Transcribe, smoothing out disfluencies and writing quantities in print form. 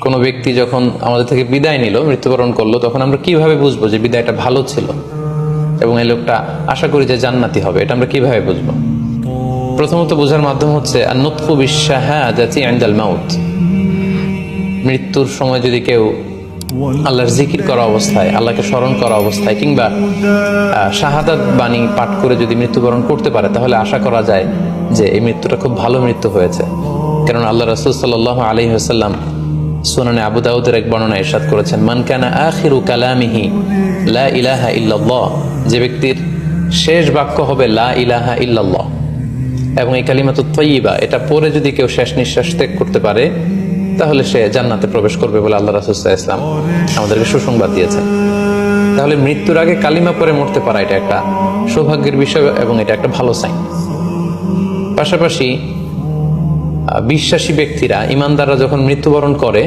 কোনো ব্যক্তি যখন আমাদের থেকে বিদায় নিল, মৃত্যুবরণ করলো, তখন আমরা কিভাবে বুঝবো যে বিদায়টা ভালো ছিল এবং এই লোকটা আশা করি যে জান্নাতি হবে? এটা আমরা কিভাবে বুঝবো? প্রথমত বোঝার মাধ্যম হচ্ছে আন-নুতফু বিশ-শাহাদাতি ইনদাল মাউত। মৃত্যুর সময় যদি কেউ আল্লাহর জিকির করা অবস্থায়, আল্লাহকে স্মরণ করা অবস্থায় কিংবা শাহাদাত বাণী পাঠ করে যদি মৃত্যুবরণ করতে পারে, তাহলে আশা করা যায় যে এই মৃত্যুটা খুব ভালো মৃত্যু হয়েছে। কারণ আল্লাহ রাসূল সাল্লাল্লাহু আলাইহি ওয়াসাল্লাম সুনানে আবু দাউদের এক বর্ণনায় ইরশাদ করেছেন, মান কানা আখিরু কালামিহি লা ইলাহা ইল্লাল্লাহ, যে ব্যক্তির শেষ বাক্য হবে লা ইলাহা ইল্লাল্লাহ এবং এই কালিমাতুত তাইয়্যিবা, এটা পরে যদি কেউ শেষ নিঃশ্বাস ত্যাগ করতে পারে, তাহলে সে জান্নাতে প্রবেশ করবে বলে আল্লাহ রাসূল সাল্লাল্লাহু আলাইহি ওয়াসাল্লাম আমাদেরকে সুসংবাদ দিয়েছেন। তাহলে মৃত্যুর আগে কালিমা পড়ে মরতে পারা এটা একটা সৌভাগ্যের বিষয় এবং এটা একটা ভালো সাইন। পাশাপাশি বিশ্বাসী ব্যক্তিরা, ইমানদাররা যখন মৃত্যুবরণ করে